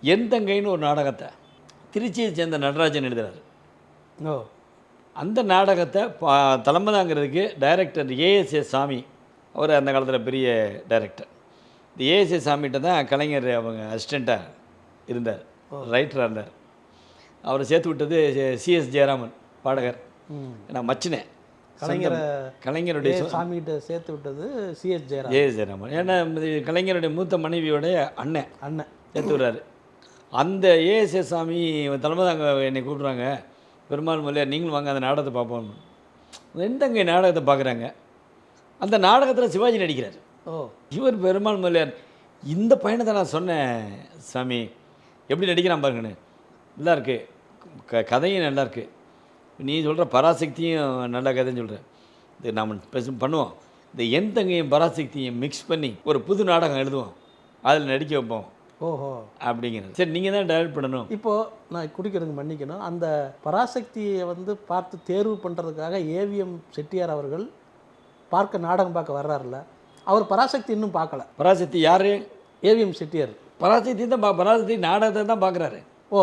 என் தங்கைன்னு ஒரு நாடகத்தை திருச்சியை சேர்ந்த நடராஜன் எழுதுறாரு. ஓ. அந்த நாடகத்தை தலைமை தாங்கிறதுக்கு டைரக்டர் ஏஎஸ்ஏ சாமி, அவர் அந்த காலத்தில் பெரிய டைரக்டர். இந்த ஏஎஸ்ஏ சாமிகிட்ட தான் கலைஞர் அவங்க அசிஸ்டண்ட்டாக இருந்தார், ரைட்டராக இருந்தார். அவரை சேர்த்து விட்டது சிஎஸ் ஜெயராமன் பாடகர். ஏன்னா மச்சினே கலைஞருடைய சாமிகிட்ட சேர்த்து விட்டது சிஎஸ் ஜெயராமன். ஏன்னா கலைஞருடைய மூத்த மனைவியோடைய அண்ணன் சேர்த்து விடுறாரு. அந்த ஏஎஸ்ஏ சாமி தலைமை தாங்க என்னை கூப்பிட்றாங்க, பெருமாள் மொழியார் நீங்களும் வாங்க அந்த நாடகத்தை பார்ப்போம். எந்தங்க நாடகத்தை பார்க்குறாங்க. அந்த நாடகத்தில் சிவாஜி நடிக்கிறார். இவர் பெருமாள் மொழியார், இந்த பையனை தான் நான் சொன்னேன் சாமி, எப்படி நடிக்கிறான் பாருங்கன்னு. நல்லா இருக்கு, கதையும் நல்லா இருக்குது, நீ சொல்கிற பராசக்தியும் நல்ல கதைன்னு சொல்கிற, இது நாம் பண்ணுவோம், இந்த என் தங்கையும் பராசக்தியும் மிக்ஸ் பண்ணி ஒரு புது நாடகம் எழுதுவோம், அதில் நடிக்க வைப்போம். ஓஹோ அப்படிங்கிறது. சரி, நீங்கள் தான் டைரக்ட் பண்ணணும். இப்போது நான் குடிக்கிறதுக்கு மன்னிக்கணும், அந்த பராசக்தியை பார்த்து தேர்வு பண்ணுறதுக்காக ஏவிஎம் செட்டியார் அவர்கள் நாடகம் பார்க்க வர்றாருல்ல, அவர் பராசக்தி இன்னும் பார்க்கல. பராசக்தி யார்? ஏவிஎம் செட்டியார். பராசக்தி தான் பராசக்தி நாடகத்தை தான் பார்க்குறாரு. ஓ,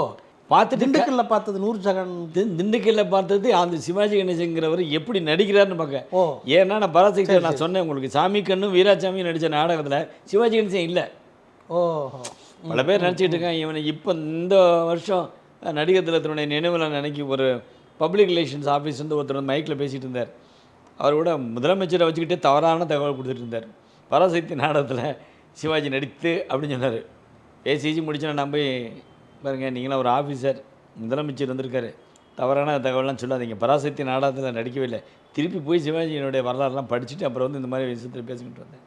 பார்த்து திண்டுக்கல்ல பார்த்தது நூர்ஜஹான், திண்டுக்கல்ல பார்த்தது அந்த சிவாஜி கணேசங்கிறவர் எப்படி நடிக்கிறாருன்னு பார்க்க. ஓ, ஏன்னா நான் பராசக்தி நான் சொன்னேன் உங்களுக்கு, சாமி கண்ணும் வீராசாமியும் நடித்த நாடகத்தில் சிவாஜி கணேசன் இல்லை. ஓஹோ. பல பேர் நினச்சிட்டு இருக்காங்க இவனை. இப்போ இந்த வருஷம் நடிகர் திலகத்தினுடைய நினைவில் நினைக்கி ஒரு பப்ளிக் ரிலேஷன்ஸ் ஆஃபீஸ் ஒருத்தர் மைக்கில் பேசிகிட்டு இருந்தார். அவர் கூட முதலமைச்சரை வச்சுக்கிட்டே தவறான தகவல் கொடுத்துட்டு இருந்தார். பராசக்தி நாடகத்தில் சிவாஜி நடித்து அப்படின்னு சொன்னார். பேசிச்சு முடிச்சு நான் போய் பாருங்கள், நீங்களாம் ஒரு ஆஃபீஸர், முதலமைச்சர் வந்திருக்காரு, தவறான தகவலாம் சொல்லாதீங்க, பராசக்தி நாடகத்தில் நடிக்கவே இல்லை. திருப்பி போய் சிவாஜியினுடைய வரலாறுலாம் படிச்சுட்டு அப்புறம் இந்த மாதிரி விஷயத்தில் பேசிக்கிட்டு வந்தேன்.